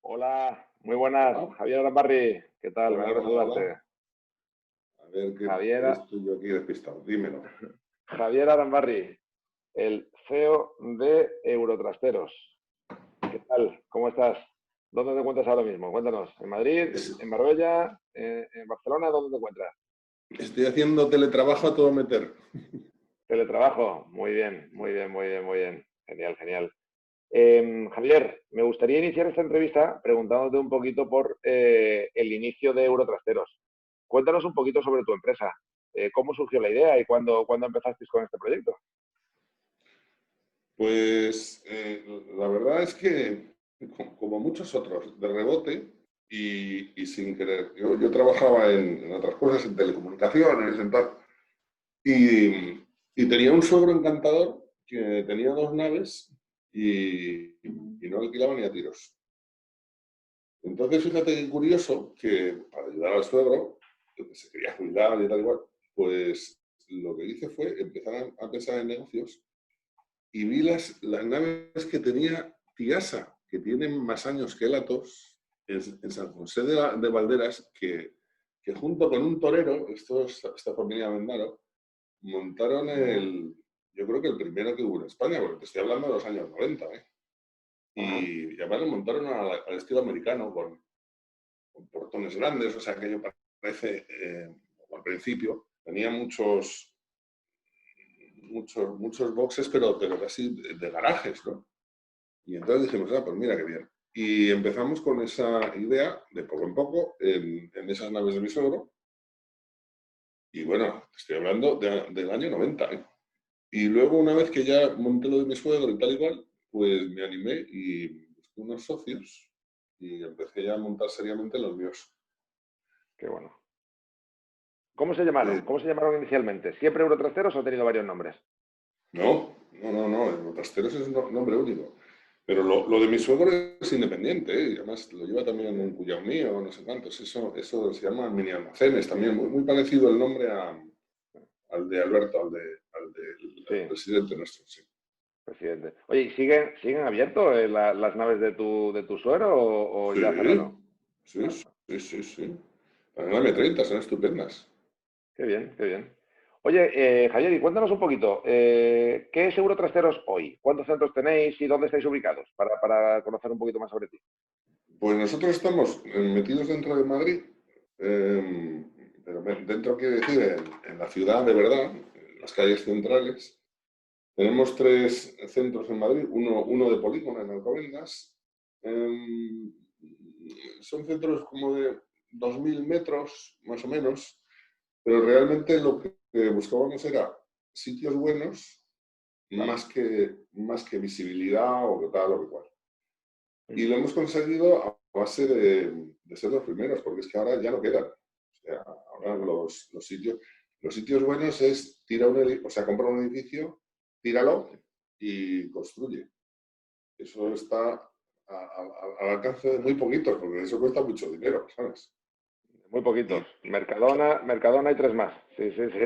Hola, muy buenas. Hola, Javier Arambarri, ¿qué tal? Me hola, alegro de hola, hola. saludarte. A ver, que Javier, estoy yo aquí despistado. Dímelo. Javier Arambarri, el CEO de Eurotrasteros. ¿Qué tal? ¿Cómo estás? ¿Dónde te encuentras ahora mismo? Cuéntanos. ¿En Madrid? Es- ¿En Marbella? ¿En Barcelona? ¿Dónde te encuentras? Estoy haciendo teletrabajo a todo meter. Teletrabajo. Muy bien, muy bien, muy bien, muy bien. Genial, genial. Javier, me gustaría iniciar esta entrevista preguntándote un poquito por el inicio de Eurotrasteros. Cuéntanos un poquito sobre tu empresa. ¿Cómo surgió la idea y cuándo empezasteis con este proyecto? Pues la verdad es que, como muchos otros, de rebote y sin querer. Yo trabajaba en otras cosas, en telecomunicaciones, en tal, y, y tenía un suegro encantador que tenía dos naves y no alquilaba ni a tiros. Entonces, fíjate qué curioso que para ayudar al suegro, que se quería jubilar y tal igual, pues lo que hice fue empezar a pensar en negocios y vi las naves que tenía Tiasa, que tienen más años que el Atos, en San José de Valderas, que junto con un torero, esta familia Mendaro, montaron yo creo que el primero que hubo en España, porque te estoy hablando de los años 90, ¿eh? Ajá. Y además lo montaron al estilo americano, con portones grandes, o sea, aquello parece, al principio, tenía muchos boxes, pero casi de garajes, ¿no? Y entonces dijimos, pues mira qué bien. Y empezamos con esa idea, de poco en poco, en esas naves de mi suegro, y bueno, estoy hablando del año 90, ¿eh? Y luego, una vez que ya monté lo de mi suegro y tal y cual, pues me animé y busqué unos socios y empecé ya a montar seriamente los míos. Qué bueno. ¿Cómo se llamaron? Eh, ¿Cómo se llamaron inicialmente? ¿Siempre Eurotrasteros o ha tenido varios nombres? no, el Trasteros es un nombre único. Pero lo de mi suegro es independiente, ¿eh? Y además lo lleva también un cuñado mío, no sé cuántos. Eso se llama mini almacenes también, muy parecido el nombre al de Alberto, al Sí, presidente nuestro, sí. presidente. Oye, ¿y siguen abiertos las naves de tu suero o ya cerraron? Sí, sí, Ah, sí. La M30 son estupendas. qué bien, qué bien. Oye, Javier, y cuéntanos un poquito, ¿qué es Eurotrasteros hoy? ¿Cuántos centros tenéis y dónde estáis ubicados? Para conocer un poquito más sobre ti. Pues nosotros estamos metidos dentro de Madrid, eh, pero dentro quiere decir en la ciudad de verdad, en las calles centrales. Tenemos tres centros en Madrid, uno de polígono en Alcobendas. Eh, Son centros como de 2.000 metros, más o menos, pero realmente lo que buscábamos era sitios buenos Claro. más que visibilidad o que tal o que cual. Y Mm. lo hemos conseguido a base de ser los primeros, porque es que ahora ya no quedan. O sea, ahora los sitios buenos es o sea, compra un edificio, tíralo y construye. Eso está al alcance de muy poquitos, porque eso cuesta mucho dinero, ¿sabes? Muy poquitos. Y, Mercadona y tres más. Sí, sí, sí.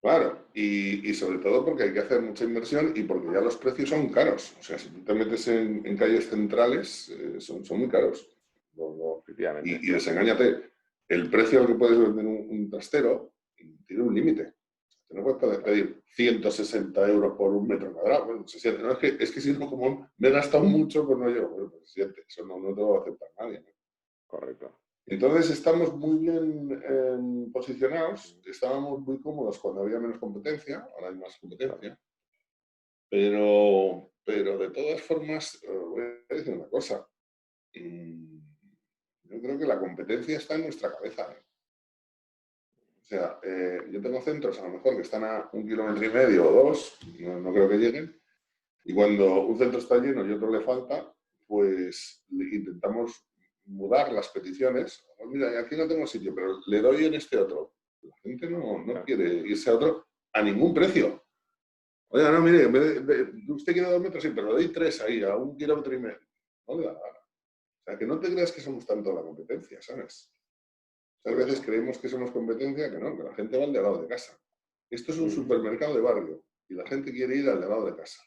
claro, y sobre todo porque hay que hacer mucha inversión y porque ya los precios son caros. O sea, si tú te metes en calles centrales, son muy caros. Efectivamente. Y desengáñate, el precio al que puedes vender un trastero tiene un límite. Tú no puedes Claro. pedir 160 euros por un metro cuadrado. Bueno, se siente. No, es que si no, como me he gastado mucho, pues no llego. Bueno, pues se siente. Eso no te lo va a aceptar nadie, ¿no? Correcto. Entonces estamos muy bien posicionados, estábamos muy cómodos cuando había menos competencia, ahora hay más Claro. competencia, pero de todas formas, voy a decir una cosa, mm, yo creo que la competencia está en nuestra cabeza, ¿eh? O sea, yo tengo centros a lo mejor que están a 1,5 kilómetros o 2, no creo que lleguen, y cuando un centro está lleno y otro le falta, pues intentamos mudar las peticiones. Pues mira, aquí no tengo sitio, pero le doy en este otro. La gente no Claro. quiere irse a otro a ningún precio. Oiga, no, mire, usted quiere 2 metros, sí, pero le doy 3 ahí, a 1,5 kilómetros. No le da gana. O sea, que no te creas que somos tanto la competencia, ¿sabes? Muchas veces Curioso. creemos que somos competencia, que no, que la gente va al de al lado de casa. Esto es un Ujú. supermercado de barrio y la gente quiere ir al de al lado de casa.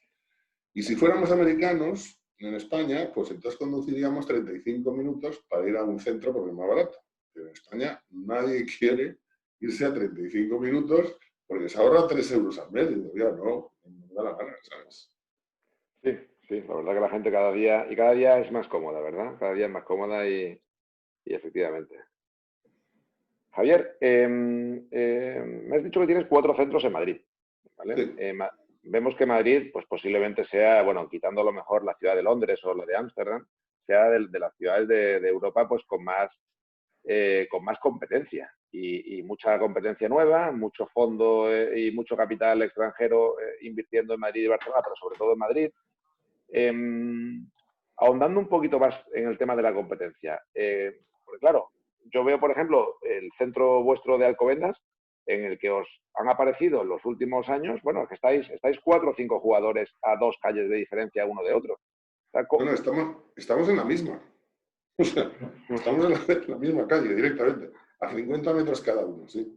Y si Exacto. fuéramos americanos, en España, pues entonces conduciríamos 35 minutos para ir a un centro porque es más barato. Pero en España nadie quiere irse a 35 minutos porque se ahorra 3 euros al mes. Y digo, ya no me da la gana, ¿sabes? Sí, sí, la verdad que la gente cada día es más cómoda, ¿verdad? Cada día es más cómoda y efectivamente. Javier, me has dicho que tienes 4 centros en Madrid, ¿vale? Sí, Vemos que Madrid, pues posiblemente sea, bueno, quitando a lo mejor la ciudad de Londres o la de Ámsterdam, sea de las ciudades de Europa, pues con más competencia y mucha competencia nueva, mucho fondo y mucho capital extranjero invirtiendo en Madrid y Barcelona, pero sobre todo en Madrid. Eh, ahondando un poquito más en el tema de la competencia, porque claro, yo veo, por ejemplo, el centro vuestro de Alcobendas, en el que os han aparecido en los últimos años, bueno, que estáis 4 o 5 jugadores a 2 calles de diferencia uno de otro. O sea, no, no, estamos en la misma. O sea, estamos en la misma calle directamente, a 50 metros cada uno, sí.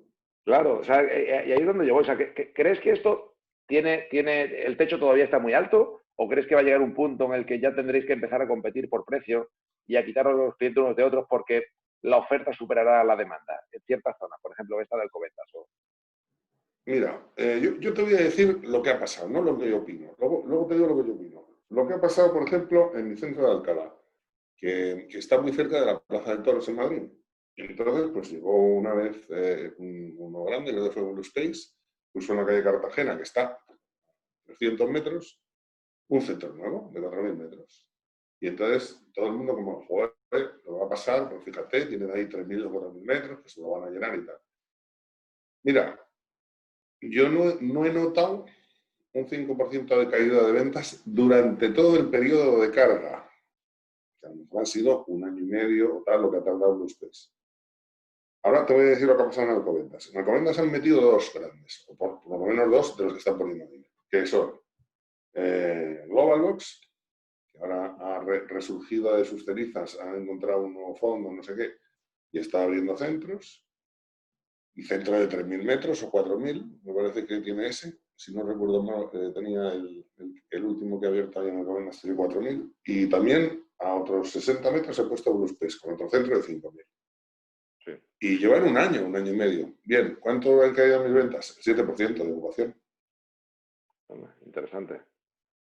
claro, o sea, y ahí es donde yo voy. O sea, ¿crees que esto el techo todavía está muy alto? ¿O crees que va a llegar un punto en el que ya tendréis que empezar a competir por precio y a quitaros los clientes unos de otros porque la oferta superará la demanda en ciertas zonas? Por ejemplo, esta de Alcobendas. Mira, yo te voy a decir lo que ha pasado, no lo que yo opino. Luego te digo lo que yo opino. Lo que ha pasado, por ejemplo, en mi centro de Alcalá, que está muy cerca de la Plaza de Toros en Madrid. Y entonces, pues llegó una vez uno grande, que fue Blue Space, puso en la calle Cartagena, que está a 300 metros, un centro nuevo de 4.000 metros. Y entonces todo el mundo como, joder, lo va a pasar, pues fíjate, tienen ahí 3.000 o 4.000 metros, que se lo van a llenar y tal. Mira, yo no he notado un 5% de caída de ventas durante todo el periodo de carga, que a lo mejor ha sido un año y medio o tal, lo que ha tardado Blue Space. Ahora te voy a decir lo que ha pasado en Alcobendas. En Alcobendas han metido 2 grandes, o por lo menos 2 de los que están poniendo dinero, que son Globalbox, que ahora ha resurgido de sus cenizas, han encontrado un nuevo fondo, no sé qué, y está abriendo centros, y centro de 3.000 metros o 4.000, me parece que tiene ese, si no recuerdo mal, tenía el último que ha abierto ahí en Alcobendas, tiene 4.000, y también a otros 60 metros he puesto Blue Space, con otro centro de 5.000. Sí. Y llevan un año y medio. Bien, ¿cuánto han caído mis ventas? El 7% de ocupación. Interesante.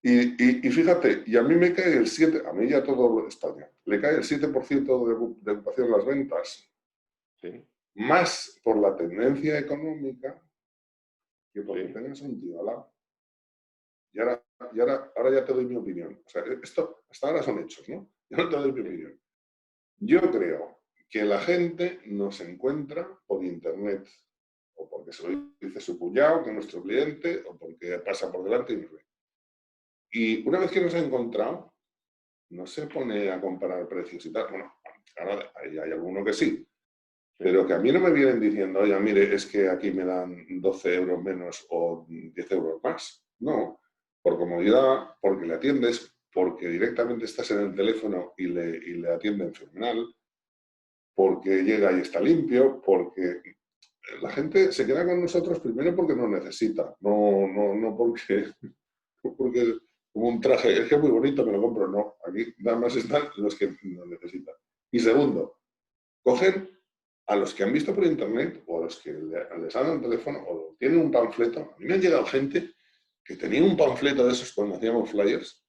Y fíjate, y a mí me cae el 7%, a mí ya todo España, le cae el 7% de ocupación en las ventas, Sí, más por la tendencia económica que porque sí, tengas un tío al lado. Ahora ya te doy mi opinión. O sea, esto hasta ahora son hechos, ¿no? Yo no te doy mi sí. opinión. Yo creo que la gente nos encuentra por internet, o porque se lo dice su cuñado, que es nuestro cliente, o porque pasa por delante y nos ve. Y una vez que nos ha encontrado, no se pone a comparar precios y tal. Bueno, ahora hay alguno que sí, Sí. pero que a mí no me vienen diciendo, oye, mire, es que aquí me dan 12 euros menos o 10 euros más. No, por comodidad, porque le atiendes, porque directamente estás en el teléfono y le atienden fenomenal, porque llega y está limpio, porque la gente se queda con nosotros primero porque nos necesita, no porque es como un traje, es que es muy bonito, me lo compro, no, aquí nada más están los que nos necesitan. Y segundo, cogen a los que han visto por internet o a los que les han dado el teléfono o tienen un panfleto. A mí me han llegado gente que tenía un panfleto de esos cuando hacíamos flyers,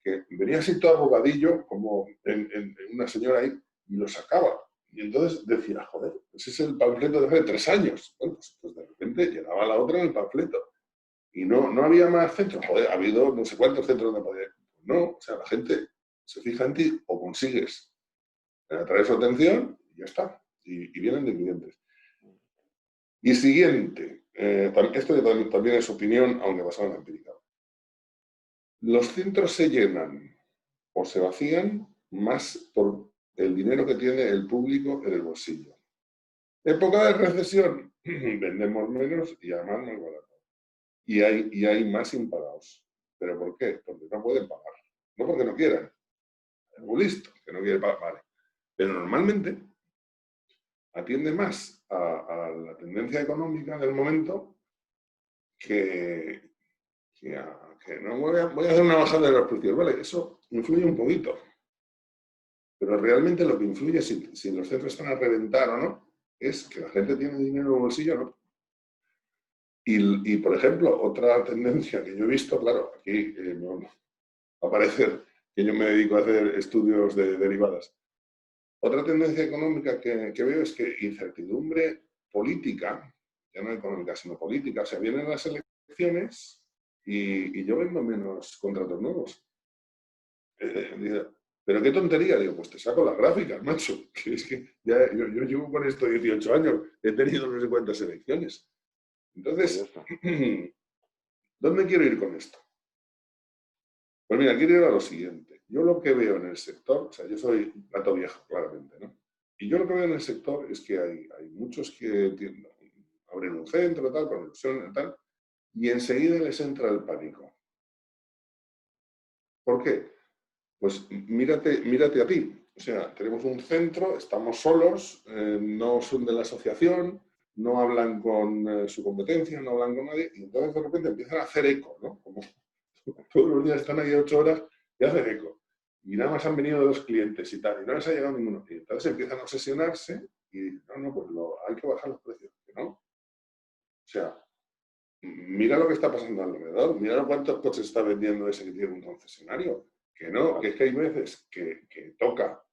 que venía así todo arrugadillo, como en una señora ahí, y lo sacaba. Y entonces decía, joder, ese es el panfleto de hace 3 años. Bueno, pues de repente llegaba la otra en el panfleto. Y no había más centros. Joder, ha habido no sé cuántos centros donde poder. No, o sea, la gente se fija en ti o consigues atraer su atención y ya está. Y vienen de clientes. Y siguiente, esto también es opinión, aunque basado en empírica. Los centros se llenan o se vacían más por el dinero que tiene el público en el bolsillo. Época de recesión, vendemos menos y además más barato. Y hay más impagados. ¿Pero por qué? Porque no pueden pagar. No porque no quieran. Es muy listo, que no quiere pagar. Vale. Pero normalmente atiende más a la tendencia económica del momento que que no voy a hacer una bajada de los precios. Vale, eso influye un poquito. Pero realmente lo que influye si los centros están a reventar o no, es que la gente tiene dinero en el bolsillo, ¿no? Y, por ejemplo, otra tendencia que yo he visto, claro, aquí no va a parecer que yo me dedico a hacer estudios de derivadas. Otra tendencia económica que veo es que incertidumbre política, ya no económica, sino política, o sea, vienen las elecciones y yo vendo menos contratos nuevos. Pero qué tontería, digo, pues te saco las gráficas, macho, que es que ya, yo llevo con esto 18 años, he tenido no sé cuántas elecciones. Entonces, ¿dónde quiero ir con esto? Pues mira, quiero ir a lo siguiente. Yo lo que veo en el sector, o sea, yo soy gato viejo, claramente, ¿no? Y yo lo que veo en el sector es que hay muchos que abren un centro, tal, con ilusión, tal, y enseguida les entra el pánico. ¿Por qué? Pues mírate a ti. O sea, tenemos un centro, estamos solos, no son de la asociación, no hablan con su competencia, no hablan con nadie, y entonces de repente empiezan a hacer eco, ¿no? Como todos los días están ahí 8 horas y hacen eco. Y nada más han venido 2 clientes y tal, y no les ha llegado ninguno. Y entonces empiezan a obsesionarse y dicen, no, pues hay que bajar los precios, ¿no? O sea, mira lo que está pasando alrededor, mira cuántos coches está vendiendo ese que tiene un concesionario. Que no, que es que hay veces que toca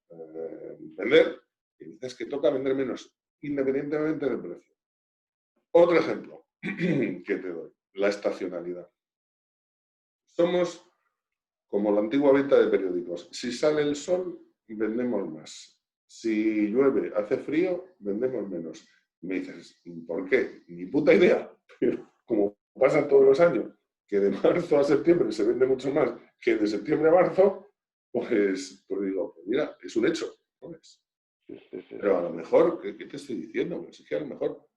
vender y veces que toca vender menos, independientemente del precio. Otro ejemplo que te doy, la estacionalidad. Somos como la antigua venta de periódicos. Si sale el sol, vendemos más. Si llueve, hace frío, vendemos menos. Y me dices, ¿por qué? Ni puta idea. Pero como pasa todos los años, que de marzo a septiembre se vende mucho más que de septiembre a marzo, pues digo, pues mira, es un hecho. ¿No es? Pero a lo mejor, ¿qué te estoy diciendo? Pues es que a lo mejor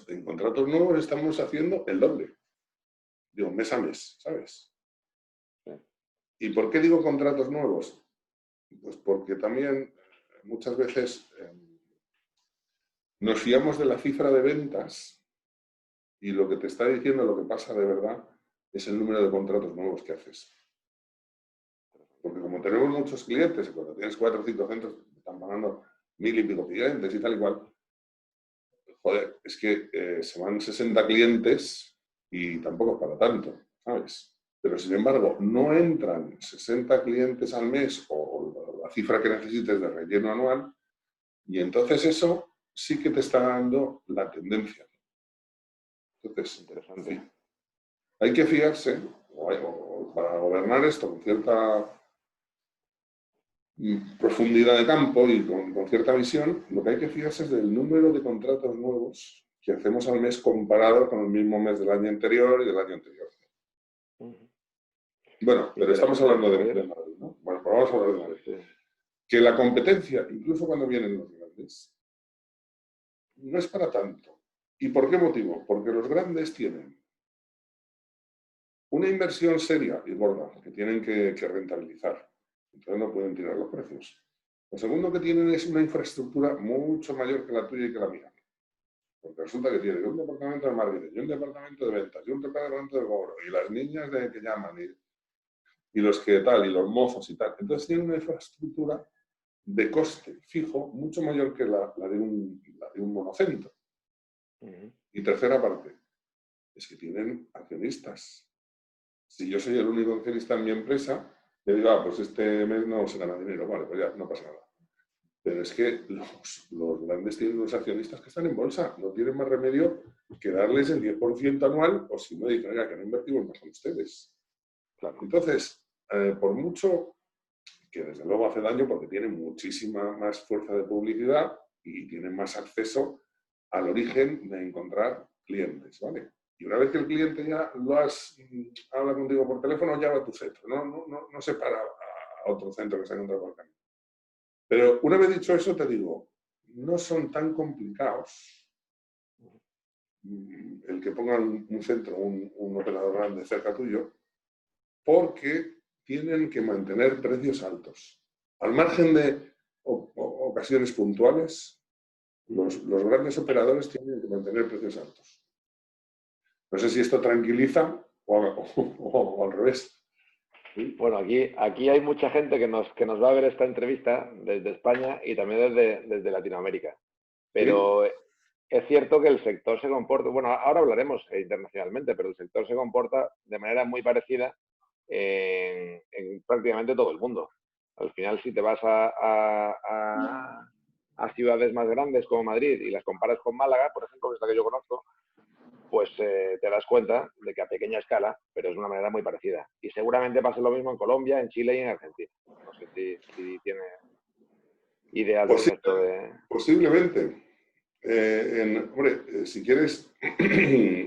en contratos nuevos estamos haciendo el doble. Digo, mes a mes, ¿sabes? ¿Y por qué digo contratos nuevos? Pues porque también muchas veces nos fiamos de la cifra de ventas y lo que te está diciendo, lo que pasa de verdad, es el número de contratos nuevos que haces. Porque como tenemos muchos clientes, y cuando tienes 4 o 5 centros, te están pagando 1000 y pico clientes y tal y cual, joder, es que se van 60 clientes y tampoco es para tanto, ¿sabes? Pero sin embargo, no entran 60 clientes al mes o la cifra que necesites de relleno anual, y entonces eso sí que te está dando la tendencia. Entonces, interesante. Hay que fiarse, o para gobernar esto con cierta profundidad de campo y con cierta visión, lo que hay que fiarse es del número de contratos nuevos que hacemos al mes comparado con el mismo mes del año anterior y del año anterior. Bueno, pero estamos hablando de Madrid, ¿no? Bueno, pues vamos a hablar de Madrid. Que la competencia, incluso cuando vienen los grandes, no es para tanto. ¿Y por qué motivo? Porque los grandes tienen una inversión seria y gorda que tienen que rentabilizar. Entonces no pueden tirar los precios. Lo segundo que tienen es una infraestructura mucho mayor que la tuya y que la mía. Porque resulta que tienen un departamento de marketing, y un departamento de ventas, y un departamento de cobro, y las niñas que llaman, y los que tal, y los mozos y tal. Entonces tienen una infraestructura de coste fijo mucho mayor que la de un monocentro. Y tercera parte, es que tienen accionistas. Si yo soy el único accionista en mi empresa, le digo, pues este mes no se gana dinero, vale, pues ya, no pasa nada. Pero es que los grandes tienen unos accionistas que están en bolsa, no tienen más remedio que darles el 10% anual, o si no, dicen, oiga, que no invertimos más con ustedes. Claro. Entonces, por mucho que desde luego hace daño porque tienen muchísima más fuerza de publicidad y tienen más acceso al origen de encontrar clientes, ¿vale? Y una vez que el cliente ya habla contigo por teléfono, ya va a tu centro, no se para a otro centro que se ha encontrado por el camino. Pero una vez dicho eso, te digo, no son tan complicados el que pongan un centro, un operador grande cerca tuyo, porque tienen que mantener precios altos. Al margen de ocasiones puntuales, los grandes operadores tienen que mantener precios altos. No sé si esto tranquiliza o al revés. ¿Sí? Bueno, aquí hay mucha gente que nos va a ver esta entrevista desde España y también desde Latinoamérica. ¿Sí? Pero es cierto que el sector se comporta, bueno, ahora hablaremos internacionalmente, pero el sector se comporta de manera muy parecida en prácticamente todo el mundo. Al final, si te vas a ciudades más grandes como Madrid y las comparas con Málaga, por ejemplo, que es la que yo conozco, pues te das cuenta de que a pequeña escala, pero es una manera muy parecida. Y seguramente pase lo mismo en Colombia, en Chile y en Argentina. No sé si tiene ideas de esto Posible- de... posiblemente. Hombre, si quieres,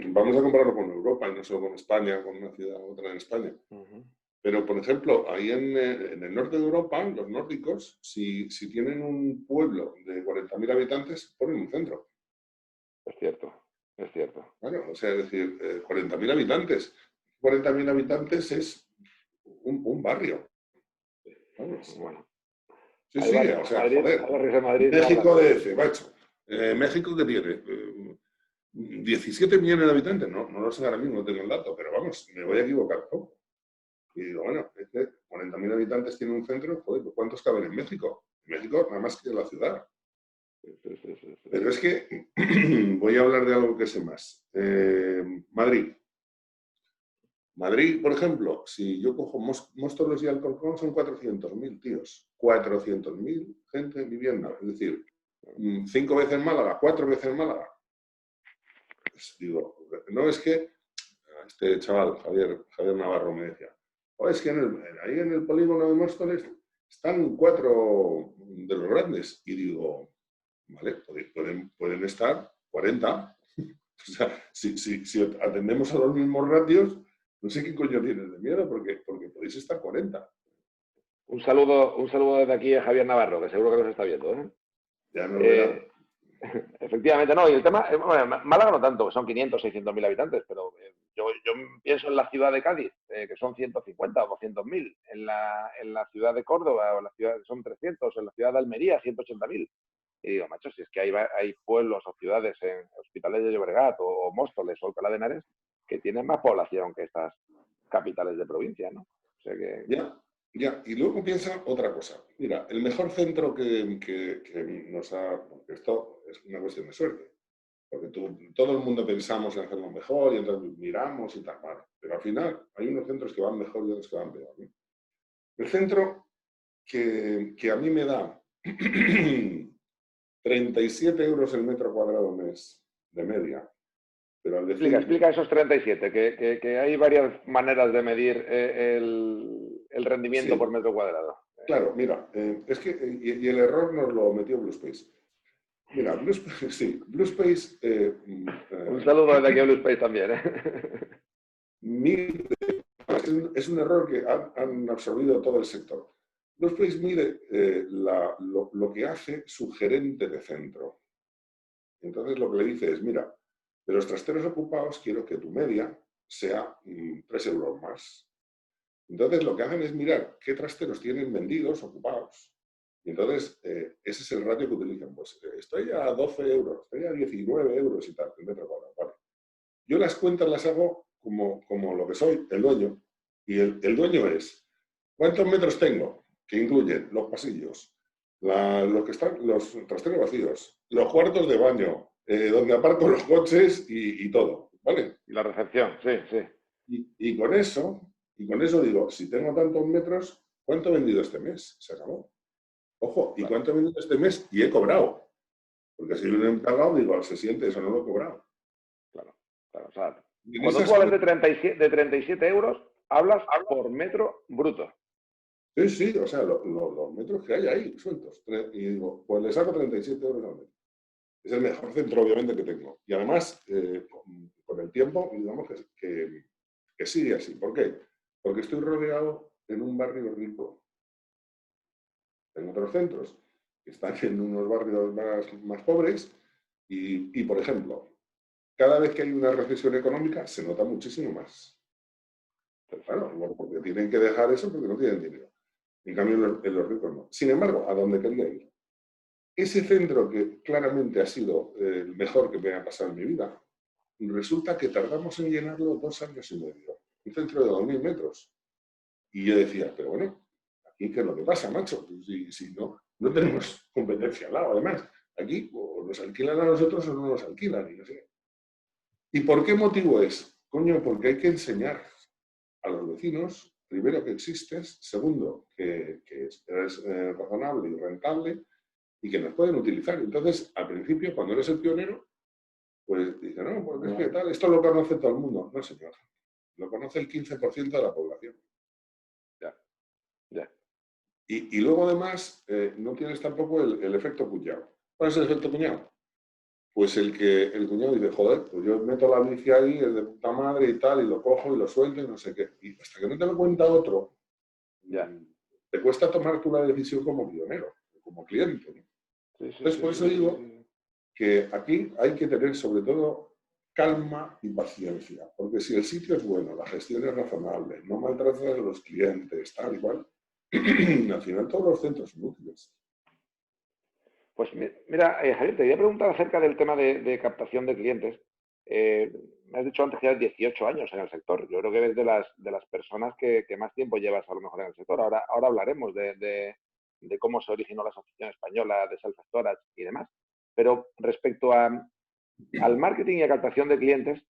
vamos a compararlo con Europa y no solo con España, con una ciudad u otra en España. Uh -huh. Pero, por ejemplo, ahí en el norte de Europa, los nórdicos, si tienen un pueblo de 40.000 habitantes, ponen un centro. Es cierto, es cierto. Bueno, o sea, es decir, 40.000 habitantes. 40.000 habitantes es un barrio. Vamos. Bueno, Sí, sí, o sea, Hay joder. barrios en Madrid ni hablar. México DF, macho. México, ¿qué tiene? 17 millones de habitantes. No, no lo sé ahora mismo, no tengo el dato, pero vamos, me voy a equivocar poco. Y digo, bueno, es que 40.000 habitantes tiene un centro, joder, ¿cuántos caben en México? En México, nada más que la ciudad. Sí, sí, sí, sí, Pero sí. es que voy a hablar de algo que sé más. Madrid. Madrid, por ejemplo, si yo cojo Móstoles y Alcorcón, son 400.000 tíos. 400.000 gente viviendo. Es decir, 5 veces Málaga, 4 veces Málaga. Pues digo, no es que este chaval, Javier Navarro, me decía, oh, es que ahí en el polígono de Móstoles están 4 de los grandes. Y digo, vale, pueden estar 40. O sea, si atendemos a los mismos ratios, no sé qué coño tienes de miedo, porque podéis estar 40. Un saludo desde aquí a Javier Navarro, que seguro que nos está viendo. Ya nos verán. Eh, efectivamente, no. Y el tema, bueno, Málaga no tanto, son 500, 600 mil habitantes, pero yo pienso en la ciudad de Cádiz, que son 150 o 200 mil, en la ciudad de Córdoba, o la ciudad, son 300, en la ciudad de Almería, 180 mil. Y digo, macho, si es que hay pueblos o ciudades en Hospitales de Llobregat o Móstoles o Alcalá de Henares que tienen más población que estas capitales de provincia, ¿no? O sea que... Ya, ya. Y luego piensa otra cosa. Mira, el mejor centro que nos ha... Porque esto es una cuestión de suerte. Porque todo el mundo pensamos en hacerlo mejor y entonces miramos y tal. Vale. Pero al final hay unos centros que van mejor y otros que van peor, ¿no? El centro que a mí me da 37 euros el metro cuadrado mes de media. Pero al decir, Explica esos 37, que hay varias maneras de medir el rendimiento por sí, metro cuadrado. claro, mira, es que, y el error nos lo metió BlueSpace. Mira, BlueSpace, sí, BlueSpace Un saludo desde aquí a Blue Space también. mide, es un error que han absorbido todo el sector. BlueSpace mide lo que hace su gerente de centro. Entonces lo que le dice es, mira, de los trasteros ocupados quiero que tu media sea 3 euros más. Entonces lo que hacen es mirar qué trasteros tienen vendidos, ocupados. Y entonces ese es el ratio que utilizan. Pues estoy a 12 euros, estoy a 19 euros y tal, el metro cuadrado. Vale. Yo las cuentas las hago como lo que soy, el dueño. Y el dueño es, ¿cuántos metros tengo? Que incluyen los pasillos, los que están, los trasteros vacíos, los cuartos de baño, donde aparco los coches y todo. ¿Vale? Y la recepción, sí, sí. Y con eso digo, si tengo tantos metros, ¿cuánto he vendido este mes? Se acabó. Ojo, ¿y Claro, cuánto he vendido este mes? Y he cobrado. Porque si yo he pagado, digo, se siente, eso no lo he cobrado. claro, claro. O sea, Y en cuando esas tú hablas cuentas, de 37 euros, hablas por metro bruto. sí, sí, o sea, los metros que hay ahí sueltos. Y digo, pues le saco 37 euros al metro. Es el mejor centro, obviamente, que tengo. Y además, con el tiempo, digamos que sigue así. ¿Por qué? Porque estoy rodeado en un barrio rico. En otros centros que están en unos barrios más pobres por ejemplo, cada vez que hay una recesión económica se nota muchísimo más. Claro, Perfecto. porque tienen que dejar eso porque no tienen dinero. En cambio, en los ricos no. Sin embargo, a donde quería ir, ese centro que claramente ha sido el mejor que me ha pasado en mi vida, resulta que tardamos en llenarlo 2 años y medio. un centro de 2.000 metros. Y yo decía, pero bueno, aquí qué es lo que pasa, macho, si no tenemos competencia al lado, además. Aquí o nos alquilan a nosotros o no nos alquilan, y no sé. ¿Y por qué motivo es? Coño, porque hay que enseñar a los vecinos, primero, que existes, segundo, que eres razonable y rentable y que nos pueden utilizar. Entonces, al principio, cuando eres el pionero, pues dice, no, pues es que tal, esto lo conoce todo el mundo. No, señor, lo conoce el 15% de la población. Ya, ya. Y luego, además, no tienes tampoco el efecto cuñado. ¿Cuál es el efecto cuñado? Pues el cuñado dice, joder, pues yo meto la bici ahí, es de puta madre y tal, y lo cojo y lo suelto y no sé qué. Y hasta que no te lo cuenta otro, Ya. te cuesta tomar tú la decisión como pionero, como cliente, ¿no? Sí, sí, Entonces, sí, por sí, eso sí, digo sí. que aquí hay que tener sobre todo calma y paciencia, porque si el sitio es bueno, la gestión es razonable, no maltratas a los clientes, tal y cual, al final todos los centros son útiles. Pues mira, Javier, te voy a preguntar acerca del tema de captación de clientes. Me has dicho antes que llevas 18 años en el sector. Yo creo que eres de las personas que más tiempo llevas a lo mejor en el sector. Ahora hablaremos de cómo se originó la Asociación Española de Self-Storage y demás. Pero respecto al marketing y a captación de clientes,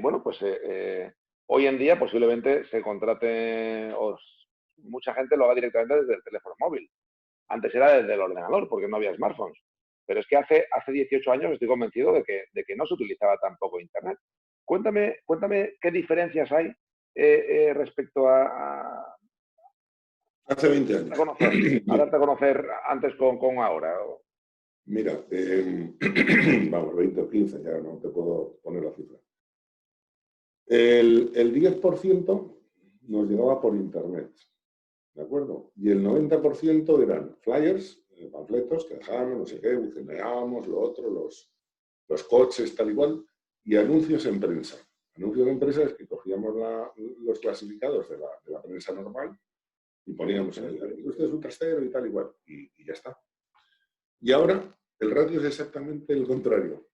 bueno, pues hoy en día posiblemente se contrate, mucha gente lo haga directamente desde el teléfono móvil. Antes era desde el ordenador, porque no había smartphones. Pero es que hace 18 años estoy convencido de que no se utilizaba tampoco Internet. Cuéntame qué diferencias hay respecto Hace 20 años. a darte a conocer antes con ahora. Mira, vamos, 20 o 15, ya no te puedo poner la cifra. El 10% nos llegaba por Internet, ¿de acuerdo? Y el 90% eran flyers, panfletos que dejábamos, no sé qué, buceneábamos, lo otro, los coches, tal y cual, y anuncios en prensa. Anuncios en prensa es que cogíamos los clasificados de la prensa normal y poníamos ahí, usted es un trastero y tal y cual, y ya está. Y ahora el ratio es exactamente el contrario.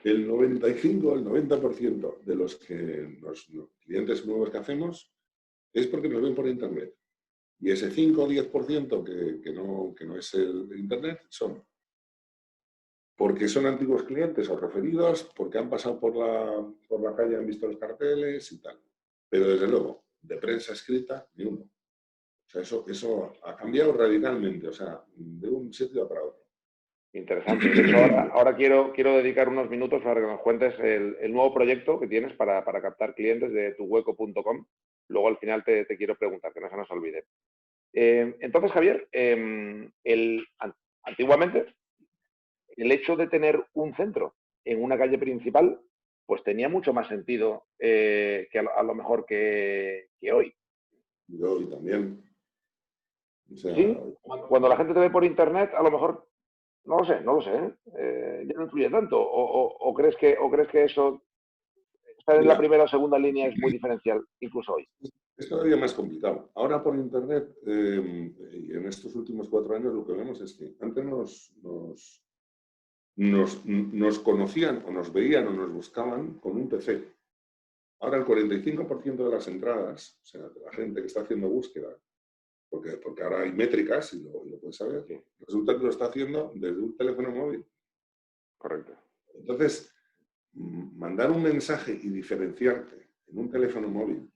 El 95 al 90% de los clientes nuevos que hacemos es porque nos ven por Internet. Y ese 5 o 10% que no es el Internet son porque son antiguos clientes o referidos, porque han pasado por la calle, han visto los carteles y tal. Pero desde luego, de prensa escrita, ni uno. O sea, eso ha cambiado radicalmente, o sea, de un sitio para otro. Interesante. De hecho, ahora quiero dedicar unos minutos para que nos cuentes el nuevo proyecto que tienes para captar clientes de tuhueco.com. Luego al final te quiero preguntar, que no se nos olvide. Entonces, Javier, antiguamente el hecho de tener un centro en una calle principal, pues tenía mucho más sentido que a lo mejor que hoy. Yo y también, o sea, Sí, cuando la gente te ve por internet, a lo mejor, no lo sé, ya no influye tanto. O crees que eso, estar en la mira, primera o segunda línea es muy diferencial, incluso hoy. es todavía más complicado. Ahora por Internet, y en estos últimos 4 años, lo que vemos es que antes nos conocían o nos veían o nos buscaban con un PC. Ahora el 45% de las entradas, o sea, de la gente que está haciendo búsqueda, porque ahora hay métricas y lo puedes saber, Sí, resulta que lo está haciendo desde un teléfono móvil. correcto. Entonces, mandar un mensaje y diferenciarte en un teléfono móvil,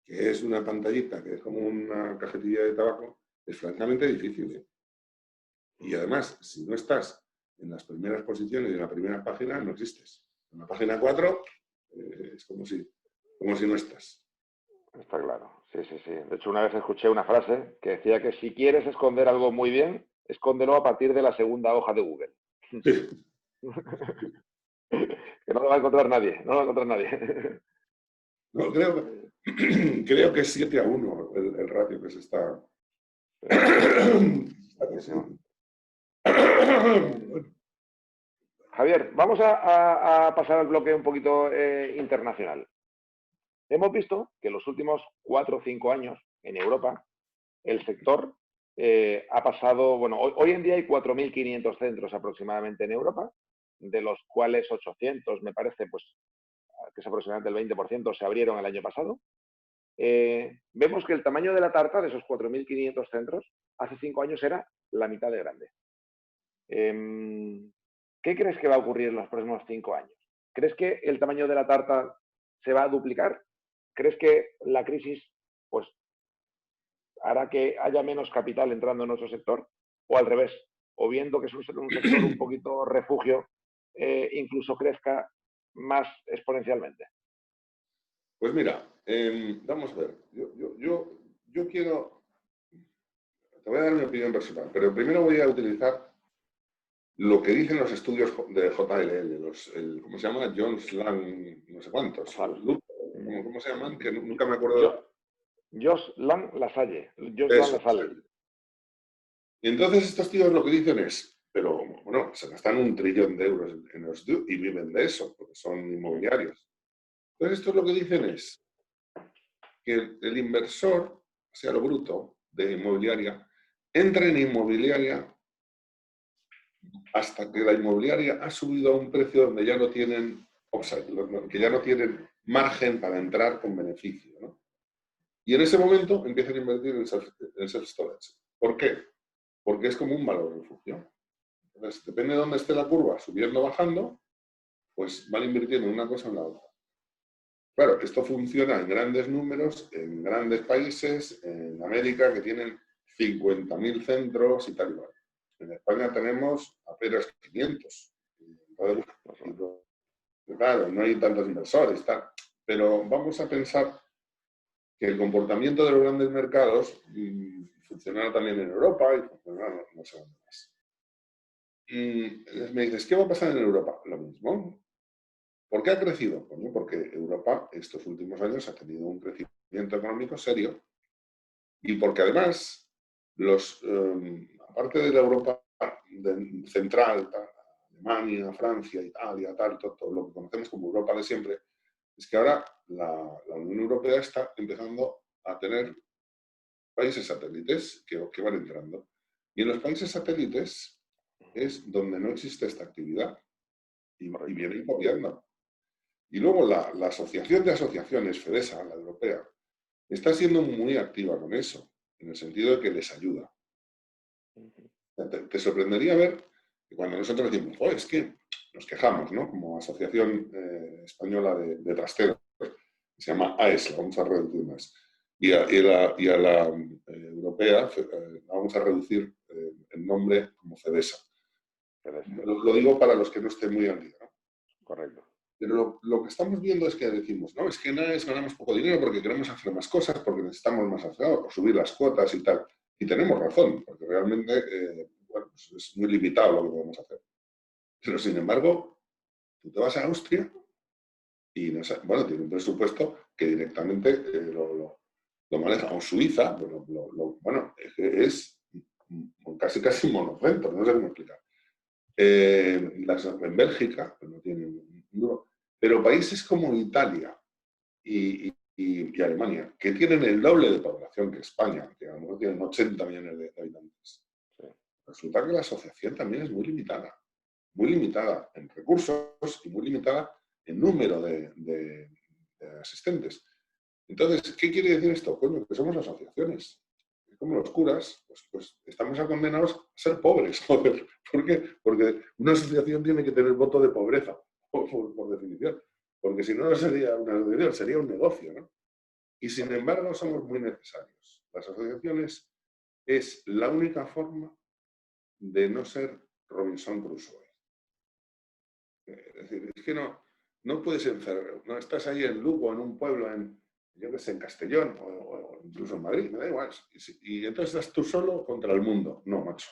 que es una pantallita, que es como una cajetilla de tabaco, es francamente difícil, ¿eh? Y además, si no estás en las primeras posiciones y en la primera página, no existes. En la página 4 es como si no estás. Está claro. Sí, sí, sí. De hecho, una vez escuché una frase que decía que si quieres esconder algo muy bien, escóndelo a partir de la segunda hoja de Google. Que no lo va a encontrar nadie, no lo va a encontrar nadie. No, creo que es 7-1 el ratio que se está. Buenísimo. Javier, vamos a pasar al bloque un poquito internacional. Hemos visto que en los últimos 4 o 5 años en Europa el sector ha pasado, bueno, hoy en día hay 4.500 centros aproximadamente en Europa, de los cuales 800, me parece, pues que es aproximadamente el 20%, se abrieron el año pasado. Vemos que el tamaño de la tarta de esos 4.500 centros hace 5 años era la mitad de grande. ¿Qué crees que va a ocurrir en los próximos 5 años? ¿Crees que el tamaño de la tarta se va a duplicar? ¿Crees que la crisis pues, hará que haya menos capital entrando en nuestro sector? ¿O al revés? O viendo que es un sector un poquito refugio, incluso crezca más exponencialmente. Pues mira, vamos a ver. Yo quiero, te voy a dar mi opinión personal, pero primero voy a utilizar lo que dicen los estudios de JLL, ¿cómo se llama? Jones Lang, no sé cuántos. ¿Cómo se llaman? Que nunca me acuerdo. Jones Lang LaSalle. Eso. Y entonces estos tíos lo que dicen es, pero bueno, se gastan 1 trillón de euros en los y viven de eso, porque son inmobiliarios. Entonces esto lo que dicen es que el inversor, sea lo bruto, de inmobiliaria, entra en inmobiliaria hasta que la inmobiliaria ha subido a un precio donde ya no tienen upside, que ya no tienen margen para entrar con beneficio, ¿no? Y en ese momento empiezan a invertir en self-storage. ¿Por qué? Porque es como un valor refugio. Entonces, depende de dónde esté la curva, subiendo o bajando, pues van invirtiendo en una cosa o en la otra. Claro, esto funciona en grandes números, en grandes países, en América, que tienen 50.000 centros y tal y cual. En España tenemos apenas 500. Claro, no hay tantos inversores, tal. Pero vamos a pensar que el comportamiento de los grandes mercados funcionará también en Europa y funcionará no sé dónde más. Me dices, ¿qué va a pasar en Europa? Lo mismo. ¿Por qué ha crecido? Bueno, porque Europa estos últimos años ha tenido un crecimiento económico serio y porque además, aparte de la Europa central, Alemania, Francia, Italia, todo lo que conocemos como Europa de siempre, es que ahora la Unión Europea está empezando a tener países satélites que van entrando. Y en los países satélites es donde no existe esta actividad y vienen copiando. Y luego la Asociación de Asociaciones, FEDESA, la europea, está siendo muy activa con eso, en el sentido de que les ayuda. Te sorprendería ver que cuando nosotros decimos, oh, es que nos quejamos, ¿no? Como Asociación Española de Trasteros, que se llama AES, la vamos a reducir más. Y a la europea vamos a reducir el nombre como FEDESA. Lo digo para los que no estén muy al día, ¿no? Correcto. Pero lo que estamos viendo es que decimos, no, es que en AES ganamos poco dinero porque queremos hacer más cosas, porque necesitamos más asociados, o subir las cuotas y tal. Y tenemos razón, porque realmente bueno, pues es muy limitado lo que podemos hacer. Pero sin embargo, tú te vas a Austria y bueno, tiene un presupuesto que directamente lo maneja. O Suiza, bueno, es casi monocentro, no sé cómo explicar. En Bélgica, pues no tienen duro. Pero países como Italia y Alemania, que tienen el doble de población que España, que a lo mejor tienen 80 millones de habitantes, sí. Resulta que la asociación también es muy limitada en recursos y muy limitada en número de asistentes. Entonces, ¿qué quiere decir esto? Coño, que somos asociaciones. Como los curas, pues estamos condenados a ser pobres. Joder. ¿Por qué? Porque una asociación tiene que tener voto de pobreza, por definición. Porque si no, no sería una asociación, sería un negocio, ¿no? Y sin embargo, somos muy necesarios. Las asociaciones es la única forma de no ser Robinson Crusoe. Es decir, es que no puedes encerrar, no estás ahí en Lugo, en un pueblo, yo que sé, en Castellón o incluso en Madrid, me da igual. Y entonces estás tú solo contra el mundo. No, macho.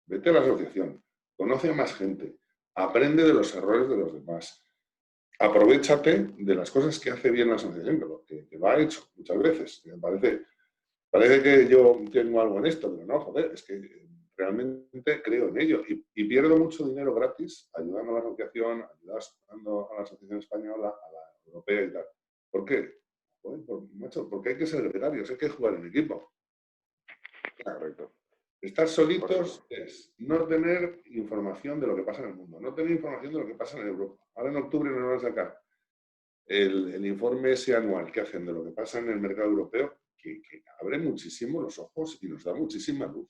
Vete a la asociación, conoce a más gente, aprende de los errores de los demás, aprovéchate de las cosas que hace bien la asociación, que lo ha hecho muchas veces. Parece que yo tengo algo en esto, pero no, joder, es que realmente creo en ello y pierdo mucho dinero gratis ayudando a la asociación, ayudando a la Asociación Española, a la Europea y tal. ¿Por qué? Joder, macho, porque hay que ser gregarios, hay que jugar en equipo. Correcto. Estar solitos es no tener información de lo que pasa en el mundo, no tener información de lo que pasa en Europa. Ahora en octubre nos van a sacar el informe ese anual que hacen de lo que pasa en el mercado europeo, que abre muchísimo los ojos y nos da muchísima luz.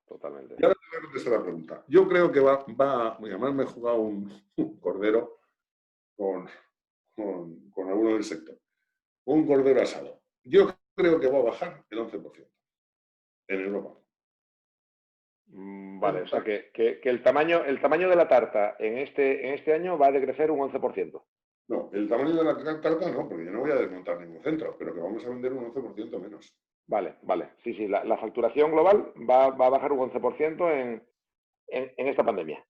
Totalmente. Y ahora te voy a contestar la pregunta. Yo creo que además me he jugado un cordero con alguno del sector. Un cordero asado. Yo creo que va a bajar el 11% en Europa. Vale, o sea que el tamaño de la tarta en este año va a decrecer un 11%. No, el tamaño de la tarta no, porque yo no voy a desmontar ningún centro, pero que vamos a vender un 11% menos. Vale. Sí, la facturación global va a bajar un 11% en esta pandemia.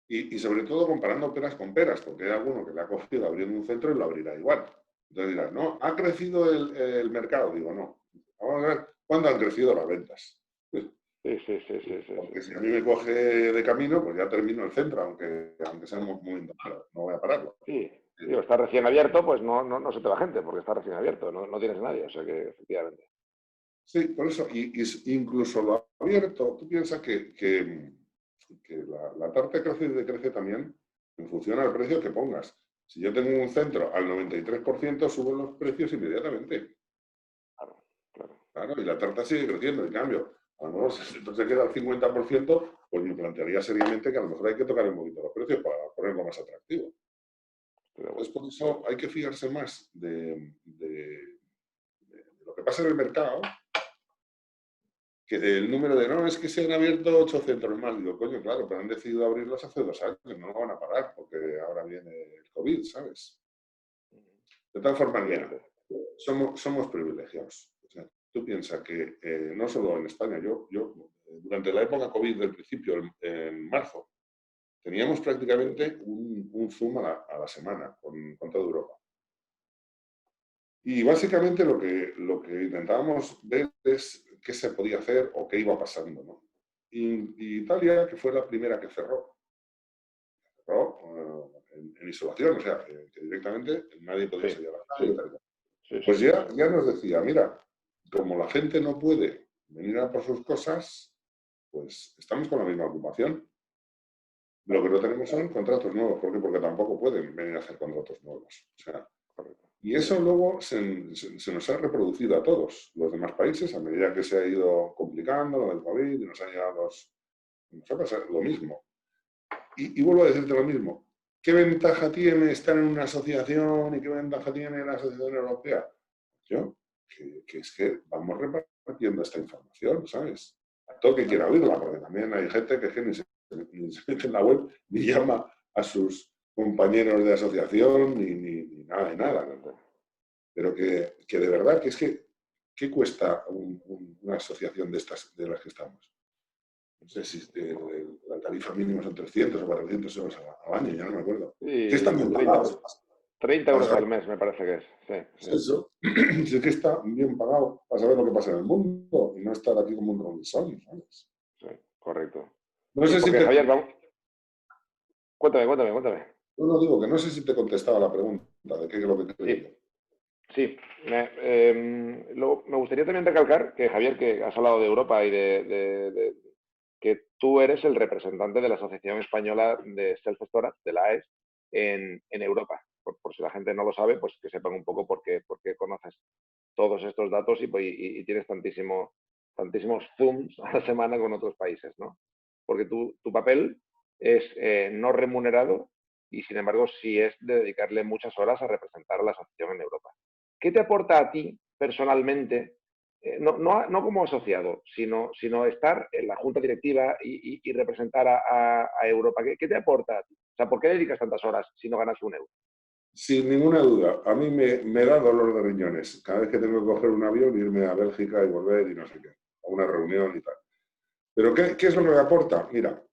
Y sobre todo comparando peras con peras, porque hay alguno que le ha cogido abriendo un centro y lo abrirá igual. Entonces dirás, no, ¿ha crecido el mercado? Digo, no. Vamos a ver cuándo han crecido las ventas. Sí. Porque si a mí me coge de camino, pues ya termino el centro, aunque sea un momento malo, no voy a pararlo. Sí, digo, está recién abierto, pues no se te va gente, porque está recién abierto, no tienes a nadie, o sea que efectivamente. Sí, por eso, y incluso lo abierto, tú piensas que la tarta crece y decrece también en función al precio que pongas. Si yo tengo un centro al 93%, suben los precios inmediatamente. Claro, y la tarta sigue creciendo. En cambio, a lo mejor si el centro se queda al 50%, pues me plantearía seriamente que a lo mejor hay que tocar un poquito los precios para ponerlo más atractivo. Entonces, por eso hay que fijarse más de lo que pasa en el mercado, que del número de, no, es que se han abierto 8 centros más. Digo, coño, claro, pero han decidido abrirlos hace 2 años, no lo van a parar porque ahora viene el COVID, ¿sabes? De tal forma, mira, somos privilegiados. O sea, tú piensas que no solo en España, yo durante la época COVID del principio, en marzo, teníamos prácticamente un Zoom a la semana con toda Europa. Y básicamente lo que intentábamos ver es qué se podía hacer o qué iba pasando, ¿no? Y Italia, que fue la primera que cerró en isolación, o sea, que directamente nadie podía salir a la calle. Pues ya nos decía, mira, como la gente no puede venir a por sus cosas, pues estamos con la misma ocupación. Lo que no tenemos son contratos nuevos. ¿Por qué? Porque tampoco pueden venir a hacer contratos nuevos. O sea, y eso luego se nos ha reproducido a todos los demás países a medida que se ha ido complicando lo del COVID y nos ha llegado nos ha pasado lo mismo. Y vuelvo a decirte lo mismo. ¿Qué ventaja tiene estar en una asociación y qué ventaja tiene la Asociación Europea? Yo, que es que vamos repartiendo esta información, ¿sabes? A todo que quiera oírla, porque también hay gente que ni se mete en la web ni llama a sus compañeros de asociación ni nada de nada. Pero que de verdad que es que ¿qué cuesta una asociación de estas de las que estamos? No sé si la tarifa mínima son 300 o 400 euros al año, ya no me acuerdo. Sí, Que están bien pagados. 30 euros al mes me parece que es. Sí. Eso, si es que está bien pagado para saber lo que pasa en el mundo y no estar aquí como un Rolling Stone, ¿sabes? Sí, correcto. No sé si te... Javier, vamos... Cuéntame. No digo que no sé si te contestaba la pregunta de qué es lo que creo yo. Sí, me gustaría también recalcar que, Javier, que has hablado de Europa y de que tú eres el representante de la Asociación Española de Self-Storage, de la AES, en Europa. Por si la gente no lo sabe, pues que sepan un poco por qué conoces todos estos datos y tienes tantísimos Zooms a la semana con otros países, ¿no? Porque tu papel es no remunerado y, sin embargo, sí es de dedicarle muchas horas a representar a la asociación en Europa. ¿Qué te aporta a ti personalmente, no como asociado, sino estar en la junta directiva y representar a Europa? ¿Qué te aporta a ti? O sea, ¿por qué dedicas tantas horas si no ganas un euro? Sin ninguna duda, a mí me da dolor de riñones cada vez que tengo que coger un avión, irme a Bélgica y volver y no sé qué, a una reunión y tal. Pero ¿qué es lo que me aporta? Mira,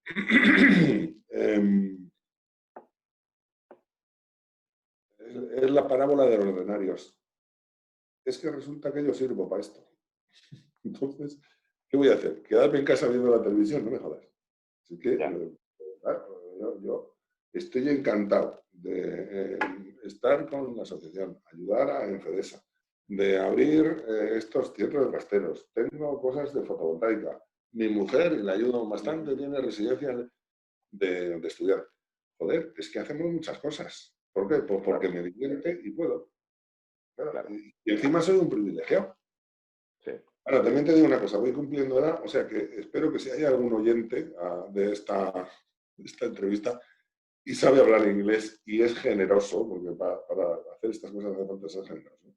es la parábola de los denarios. Es que resulta que yo sirvo para esto. Entonces, ¿qué voy a hacer? ¿Quedarme en casa viendo la televisión? No me jodas. Así que, claro, yo estoy encantado de estar con la asociación, ayudar a Enfedesa, de abrir estos centros rasteros. Tengo cosas de fotovoltaica. Mi mujer, le ayudo bastante, tiene residencias de estudiar. Joder, es que hacemos muchas cosas. ¿Por qué? Pues porque claro, me divierte y puedo. Claro. claro, Y encima soy un privilegiado. sí, Ahora, también te digo una cosa, voy cumpliendo ahora, o sea que espero que si hay algún oyente de esta entrevista y sabe hablar inglés y es generoso, porque para hacer estas cosas hace falta ser generoso,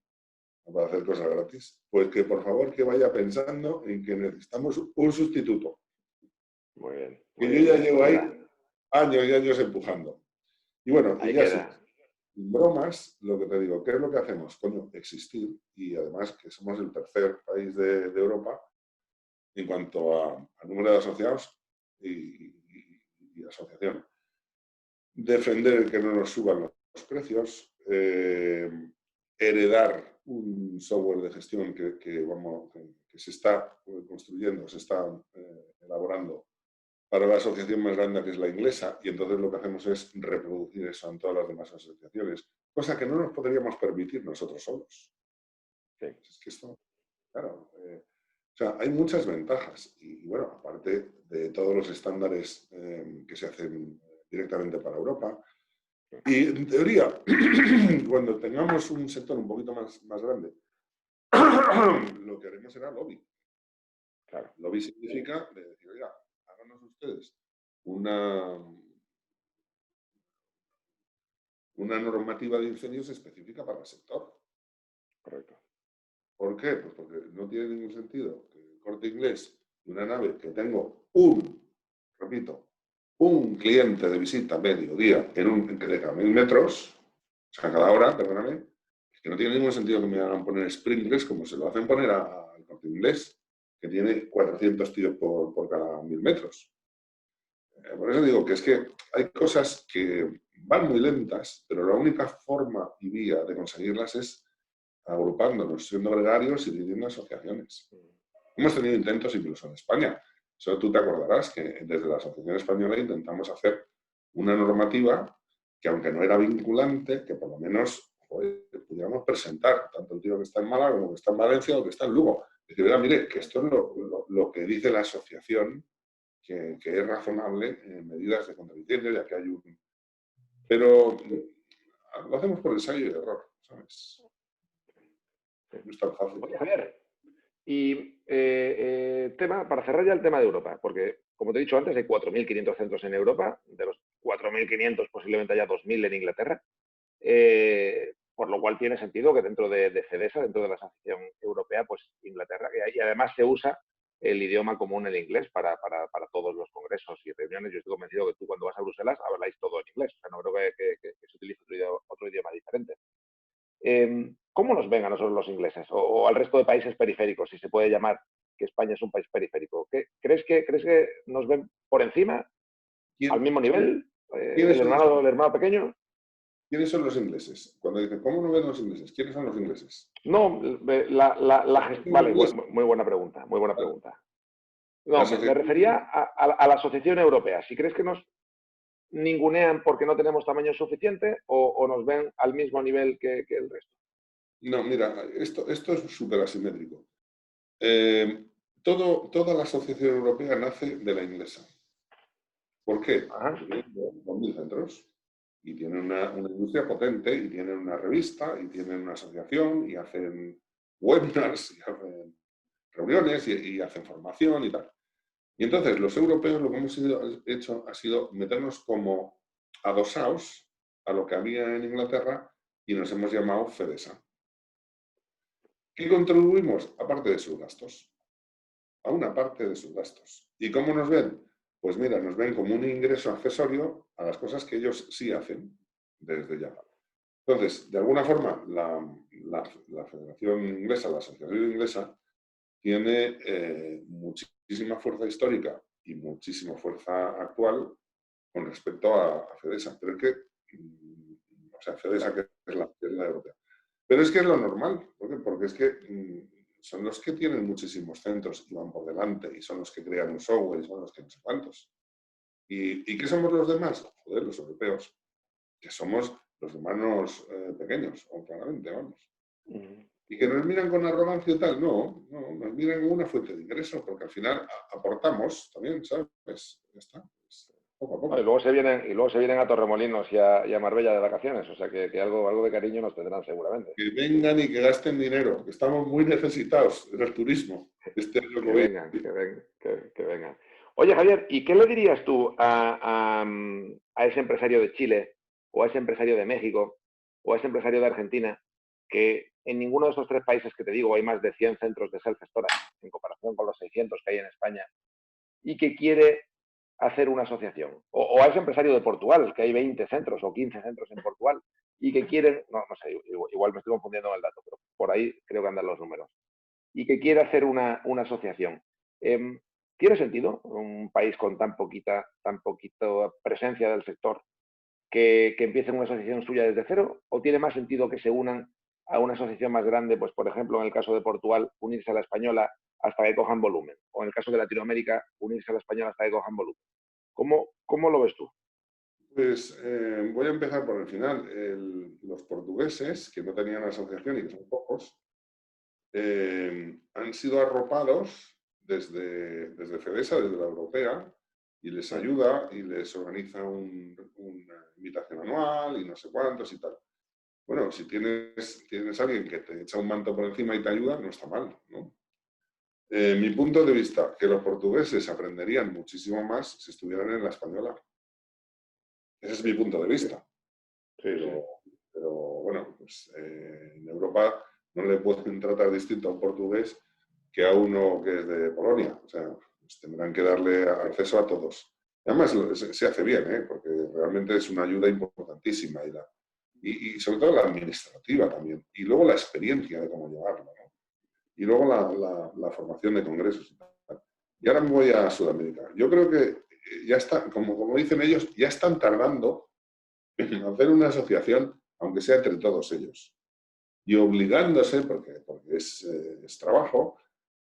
no para hacer cosas gratis, pues que por favor que vaya pensando en que necesitamos un sustituto. Que yo muy ya bien, llevo pues ahí mira, años y años empujando. Y bueno, y ahí ya sí, queda, bromas, lo que te digo, ¿qué es lo que hacemos? Coño, existir. Y además que somos el tercer país de Europa en cuanto a número de asociados y asociación. Defender que no nos suban los precios, heredar un software de gestión que se está construyendo, se está elaborando para la asociación más grande, que es la inglesa, y entonces lo que hacemos es reproducir eso en todas las demás asociaciones, cosa que no nos podríamos permitir nosotros solos. sí, Es que esto, claro, o sea, hay muchas ventajas y, bueno, aparte de todos los estándares que se hacen directamente para Europa. Y en teoría, cuando tengamos un sector un poquito más grande, lo que haremos será lobby. claro, Lobby significa de decir, oiga, háganos ustedes una, una normativa de incendios específica para el sector. correcto, ¿Por qué? Pues porque no tiene ningún sentido que el Corte Inglés de una nave que tengo repito, un cliente de visita medio día en que tenga 1000 metros, o sea, cada hora, perdóname, es que no tiene ningún sentido que me hagan poner sprinklers como se lo hacen poner al Corte Inglés, que tiene 400 tíos por cada 1000 metros. Por eso digo que es que hay cosas que van muy lentas, pero la única forma y vía de conseguirlas es agrupándonos, siendo gregarios y dividiendo asociaciones. Hemos tenido intentos incluso en España. Eso tú te acordarás que desde la Asociación Española intentamos hacer una normativa que, aunque no era vinculante, que por lo menos pudiéramos presentar, tanto el tío que está en Málaga como que está en Valencia o que está en Lugo. Decir, mire, que esto es lo que dice la asociación, que es razonable en medidas de contra incendios, ya que hay un... Pero lo hacemos por ensayo y error, ¿sabes? sí. No es tan fácil. Oye, Javier, y para cerrar ya el tema de Europa, porque como te he dicho antes, hay 4.500 centros en Europa, de los 4.500 posiblemente haya 2.000 en Inglaterra, por lo cual tiene sentido que dentro de CEDESA, dentro de la Asociación Europea, pues Inglaterra, y además se usa el idioma común, el inglés, para todos los congresos y reuniones. Yo estoy convencido que tú cuando vas a Bruselas habláis todo en inglés, o sea, no creo que se utilice otro idioma diferente. ¿Cómo nos ven a nosotros los ingleses o al resto de países periféricos, si se puede llamar que España es un país periférico? ¿Crees que nos ven por encima, al mismo nivel, ¿Quiénes son el hermano pequeño? ¿Quiénes son los ingleses? Cuando dicen, ¿cómo no ven los ingleses? ¿Quiénes son los ingleses? No, vale, muy buena pregunta, muy buena Vale. pregunta. La No, me refería asociación, a la Asociación Europea. Si crees que nos ningunean porque no tenemos tamaño suficiente o nos ven al mismo nivel que el resto. no, mira, esto es súper asimétrico. Toda la Asociación Europea nace de la inglesa. ¿Por qué? Ajá, Porque tienen 2.000 centros y tienen una industria potente y tienen una revista y tienen una asociación y hacen webinars y hacen reuniones y hacen formación y tal. Y entonces los europeos lo que hemos hecho ha sido meternos como adosados a lo que había en Inglaterra y nos hemos llamado FEDESA. ¿Qué contribuimos? Aparte de sus gastos, a una parte de sus gastos. ¿Y cómo nos ven? Pues mira, nos ven como un ingreso accesorio a las cosas que ellos sí hacen desde ya. Entonces, de alguna forma, la Federación Inglesa, la Asociación Inglesa, tiene muchísima fuerza histórica y muchísima fuerza actual con respecto a FEDESA. Pero es que, o sea, FEDESA que es la europea. Pero es que es lo normal, porque es que son los que tienen muchísimos centros y van por delante, y son los que crean un software, y son los que no sé cuántos. ¿Y qué somos los demás? Joder, los europeos, que somos los hermanos pequeños, claramente, vamos. Y que nos miran con arrogancia y tal, no, nos miran como una fuente de ingresos, porque al final aportamos también, ¿sabes? Ya está, poco a No, y poco. luego se vienen a Torremolinos y a Marbella de vacaciones, o sea que algo de cariño nos tendrán seguramente. Que vengan y que gasten dinero, que estamos muy necesitados en el turismo este año Que COVID. vengan, que vengan, que vengan. Oye, Javier, ¿y qué le dirías tú a ese empresario de Chile, o a ese empresario de México, o a ese empresario de Argentina, que en ninguno de estos tres países que te digo hay más de 100 centros de self-storage en comparación con los 600 que hay en España, y que quiere hacer una asociación? O a ese empresario de Portugal, que hay 20 centros o 15 centros en Portugal, y que quieren, no sé, igual me estoy confundiendo en el dato, pero por ahí creo que andan los números, y que quiere hacer una asociación. ¿Tiene sentido un país con tan poquita presencia del sector que empiecen una asociación suya desde cero? ¿O tiene más sentido que se unan a una asociación más grande, pues por ejemplo en el caso de Portugal, unirse a la española hasta que cojan volumen? O en el caso de Latinoamérica, unirse a la española hasta que cojan volumen. ¿Cómo lo ves tú? Pues voy a empezar por el final. Los portugueses, que no tenían asociación y que son pocos, han sido arropados desde FEDESA, desde la europea, y les ayuda y les organiza una invitación anual y no sé cuántos y tal. Bueno, si tienes alguien que te echa un manto por encima y te ayuda, no está mal, ¿no? Mi punto de vista, que los portugueses aprenderían muchísimo más si estuvieran en la española. Ese es mi punto de vista. Sí, sí. Pero, pero bueno, pues en Europa no le pueden tratar distinto a un portugués que a uno que es de Polonia. O sea, pues tendrán que darle acceso a todos. Además, se hace bien, ¿eh? Porque realmente es una ayuda importantísima y sobre todo la administrativa también. Y luego la experiencia de cómo llevarlo, ¿no? Y luego la formación de congresos y tal. Y ahora me voy a Sudamérica. Yo creo que ya está, como dicen ellos, ya están tardando en hacer una asociación, aunque sea entre todos ellos, y obligándose, porque es trabajo,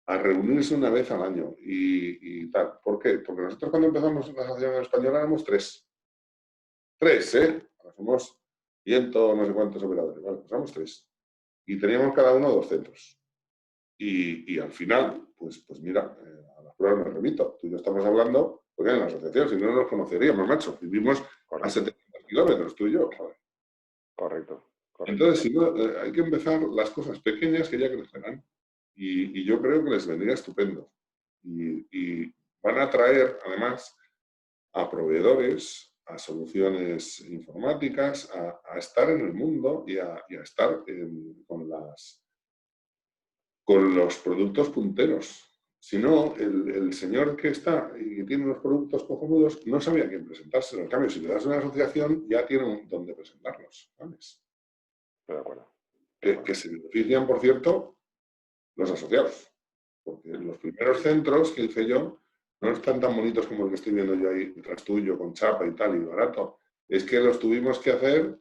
a reunirse una vez al año y tal. ¿Por qué? Porque nosotros cuando empezamos la asociación española éramos tres. Tres, ¿eh? Ahora somos ciento no sé cuántos operadores, vale, pues éramos tres. Y teníamos cada uno dos centros. Y al final, pues mira, a las pruebas me remito. Tú y yo estamos hablando, porque en la asociación, si no nos conoceríamos, macho. Vivimos a Correcto, 700 kilómetros, tú y yo. Joder. correcto, correcto. Entonces, si no, hay que empezar las cosas pequeñas que ya crecerán. Y yo creo que les vendría estupendo. Y van a traer, además, a proveedores, a soluciones informáticas, a estar en el mundo y a estar con los productos punteros. Si no, el señor que está y que tiene unos productos cojonudos no sabía a quién presentárselo. En cambio, si le das una asociación, ya tiene donde presentarlos, ¿sabes? Estoy de acuerdo. De Que acuerdo. se benefician, por cierto, los asociados. Porque los primeros centros que hice yo no están tan bonitos como el que estoy viendo yo ahí detrás tuyo, con chapa y tal, y barato. Es que los tuvimos que hacer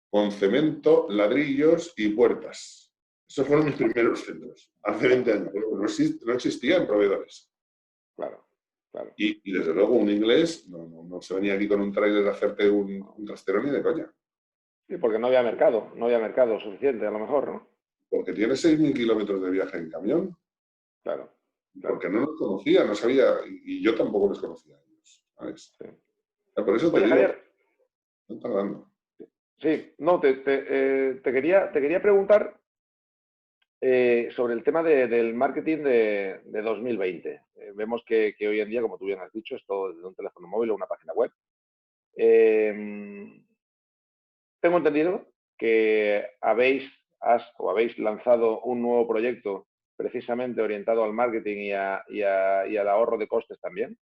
con cemento, ladrillos y puertas. Esos fueron mis primeros centros, hace 20 años. Pero no existían proveedores. Claro, claro. Y desde luego un inglés no se venía aquí con un trailer a hacerte un trastero ni de coña. Sí, porque no había mercado suficiente a lo mejor, ¿no? Porque tiene 6.000 kilómetros de viaje en camión. Claro, claro. Porque no los conocía, no sabía, y yo tampoco los conocía a ellos, ¿sabes? Sí. Por eso te Oye, digo, Javier, están tardando. sí, no, te quería preguntar sobre el tema del marketing de 2020. Vemos que hoy en día, como tú bien has dicho, es todo desde un teléfono móvil o una página web. Eh, Tengo entendido que habéis lanzado un nuevo proyecto precisamente orientado al marketing y al ahorro de costes también,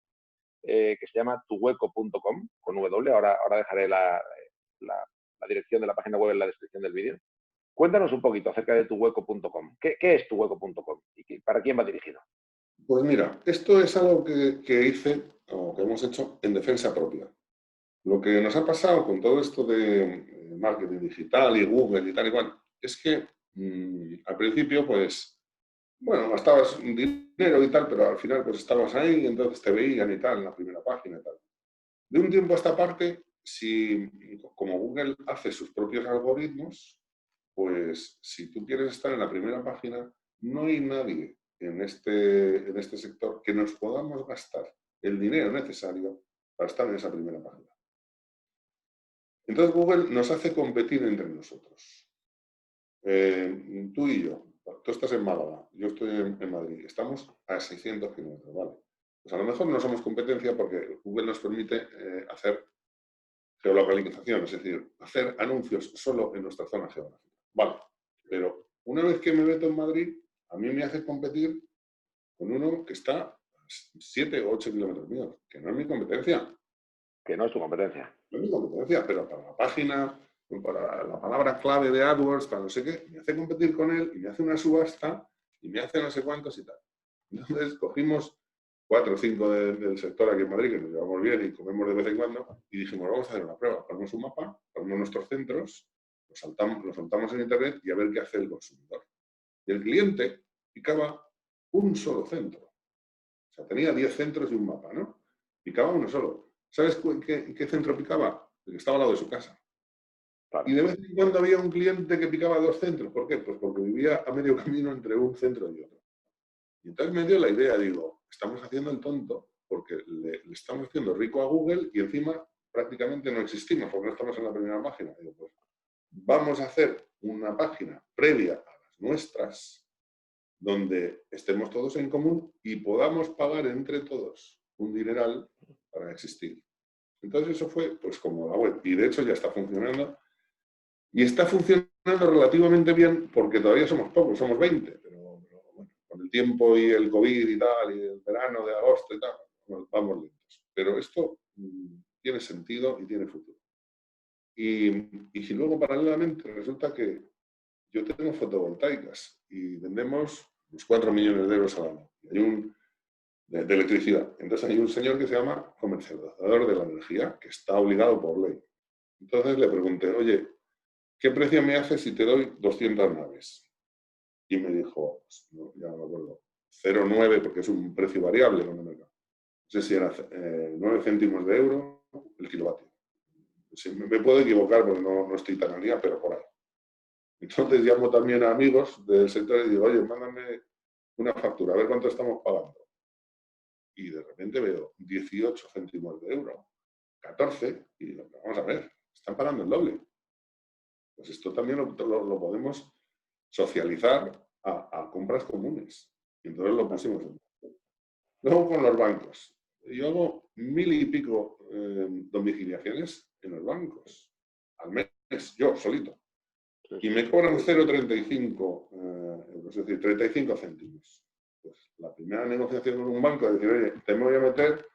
que se llama tuhueco.com, con W. Ahora dejaré la dirección de la página web en la descripción del vídeo. Cuéntanos un poquito acerca de tuhueco.com. ¿Qué es tuhueco.com y para quién va dirigido? Pues mira, esto es algo que hice o que hemos hecho en defensa propia. Lo que nos ha pasado con todo esto de marketing digital y Google y tal y cual, es que al principio, pues, bueno, gastabas un dinero y tal, pero al final pues estabas ahí y entonces te veían y tal en la primera página y tal. De un tiempo a esta parte, si como Google hace sus propios algoritmos, pues si tú quieres estar en la primera página, no hay nadie en este sector que nos podamos gastar el dinero necesario para estar en esa primera página. Entonces Google nos hace competir entre nosotros. Tú y yo, tú estás en Málaga, yo estoy en Madrid, estamos a 600 kilómetros, ¿vale? Pues a lo mejor no somos competencia porque Google nos permite hacer geolocalización, es decir, hacer anuncios solo en nuestra zona geográfica. Vale, pero una vez que me meto en Madrid, a mí me hace competir con uno que está a 7 o 8 kilómetros míos, que no es mi competencia. Que no es tu competencia. No es mi competencia, pero para la página, para la palabra clave de AdWords, para no sé qué, me hace competir con él y me hace una subasta y me hace no sé cuántos y tal. Entonces cogimos 4 o 5 del sector aquí en Madrid, que nos llevamos bien y comemos de vez en cuando, y dijimos, vamos a hacer una prueba. Ponemos un mapa, ponemos nuestros centros, lo soltamos en Internet y a ver qué hace el consumidor. Y el cliente picaba un solo centro. O sea, tenía 10 centros y un mapa, ¿no? Picaba uno solo. ¿Sabes qué centro picaba? El que estaba al lado de su casa. Claro. Y de vez en cuando había un cliente que picaba 2 centros. ¿Por qué? Pues porque vivía a medio camino entre un centro y otro. Y entonces me dio la idea, digo, estamos haciendo el tonto porque le estamos haciendo rico a Google y encima prácticamente no existimos porque no estamos en la primera página. Digo, pues vamos a hacer una página previa a las nuestras donde estemos todos en común y podamos pagar entre todos un dineral para existir. Entonces eso fue pues como la web y de hecho ya está funcionando y está funcionando relativamente bien porque todavía somos pocos, somos 20, pero bueno, con el tiempo y el COVID y tal y el verano de agosto y tal, vamos lentos. Pero esto tiene sentido y tiene futuro. Y si luego paralelamente resulta que yo tengo fotovoltaicas y vendemos unos 4 millones de euros al año. Y hay de electricidad. Entonces hay un señor que se llama comercializador de la energía, que está obligado por ley. Entonces le pregunté, oye, ¿qué precio me haces si te doy 200 naves? Y me dijo, pues, no, ya no me acuerdo, 0,9 porque es un precio variable con el mercado. No sé si era 9 céntimos de euro el kilovatio. Sí, me puedo equivocar porque no estoy tan al día, pero por ahí. Entonces llamo también a amigos del sector y digo, oye, mándame una factura, a ver cuánto estamos pagando. Y de repente veo 18 céntimos de euro, 14, y digo, vamos a ver, están pagando el doble. Pues esto también lo podemos socializar a compras comunes. Y entonces lo pusimos. Luego con los bancos. Yo hago 1000 y pico domiciliaciones en los bancos al mes, yo solito. Y me cobran 0,35 euros, es decir, 35 céntimos. Pues la primera negociación con un banco es decir, oye, te voy a meter,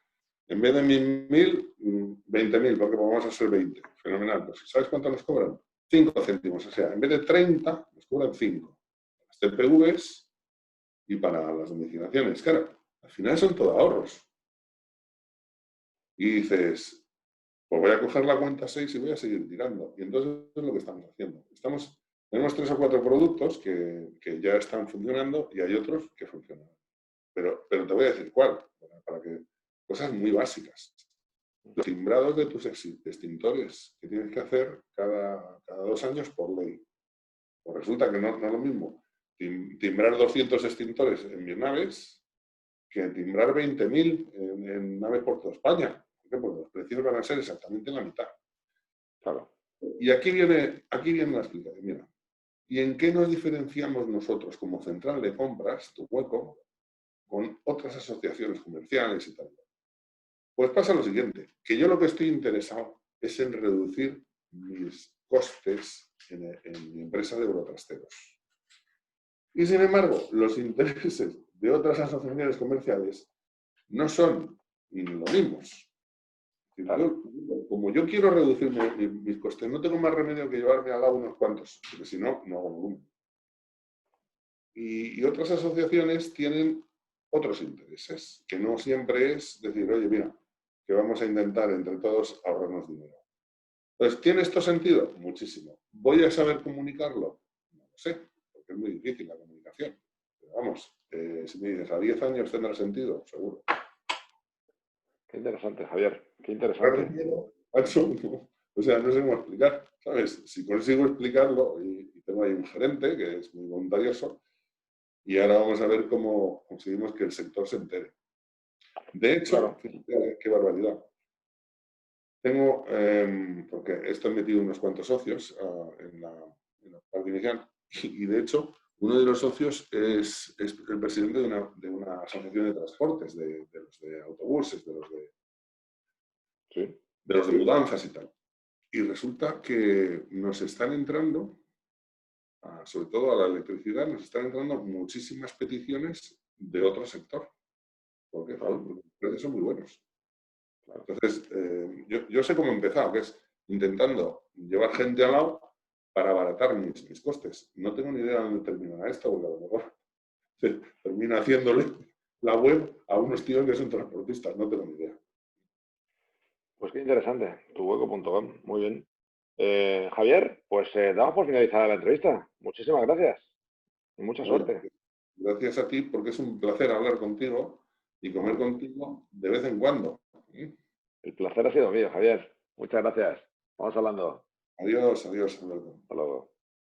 en vez de 1000, 20.000, porque vamos a ser 20. Fenomenal. Pues ¿sabes cuánto nos cobran? 5 céntimos. O sea, en vez de 30, nos cobran 5. Las TPVs y para las domiciliaciones. Claro, al final son todo ahorros. Y dices, pues voy a coger la cuenta 6 y voy a seguir tirando. Y entonces es lo que estamos haciendo. Tenemos 3 o 4 productos que ya están funcionando y hay otros que funcionan. Pero te voy a decir cuál, para que cosas muy básicas. Los timbrados de tus extintores que tienes que hacer cada 2 años por ley. Pues resulta que no es lo mismo timbrar 200 extintores en mis naves que timbrar 20.000 en naves por toda España. Porque los precios van a ser exactamente la mitad. Claro. Y aquí viene la explicación. Mira, ¿y en qué nos diferenciamos nosotros como central de compras, tu hueco, con otras asociaciones comerciales y tal? Pues pasa lo siguiente, que yo lo que estoy interesado es en reducir mis costes en mi empresa de eurotrasteros. Y sin embargo, los intereses de otras asociaciones comerciales no son los mismos. Como yo quiero reducir mis costes, no tengo más remedio que llevarme al lado unos cuantos, porque si no, no hago volumen. Y otras asociaciones tienen otros intereses, que no siempre es decir, oye, mira, que vamos a intentar entre todos ahorrarnos dinero. Entonces, ¿tiene esto sentido? Muchísimo. ¿Voy a saber comunicarlo? No lo sé, porque es muy difícil la comunicación. Pero vamos, si me dices, a 10 años tendrá sentido, seguro. Qué interesante, Javier. Qué interesante. O sea, no sé cómo explicar, ¿sabes? Si consigo explicarlo, y tengo ahí un gerente que es muy voluntarioso, y ahora vamos a ver cómo conseguimos que el sector se entere. De hecho, Claro. fíjate qué barbaridad. Tengo, porque estoy metido unos cuantos socios en la parte inicial, y de hecho, uno de los socios es el presidente de una asociación de transportes, de los de autobuses, Sí, de los de mudanzas y tal. Y resulta que nos están entrando, sobre todo a la electricidad, nos están entrando muchísimas peticiones de otro sector. ¿Por qué? claro, Porque los precios son muy buenos. claro. Entonces, yo sé cómo he empezado, que es intentando llevar gente al lado para abaratar mis costes. No tengo ni idea de dónde terminará esto, porque a lo mejor termina haciéndole la web a unos tíos que son transportistas, no tengo ni idea. Pues qué interesante, tuhueco.com, muy bien. Javier, pues damos por finalizada la entrevista. Muchísimas gracias y mucha Oye, suerte. gracias a ti porque es un placer hablar contigo y comer Bueno, contigo de vez en cuando. el placer ha sido mío, Javier. Muchas gracias. Vamos hablando. Adiós, adiós, Alberto. Hasta luego.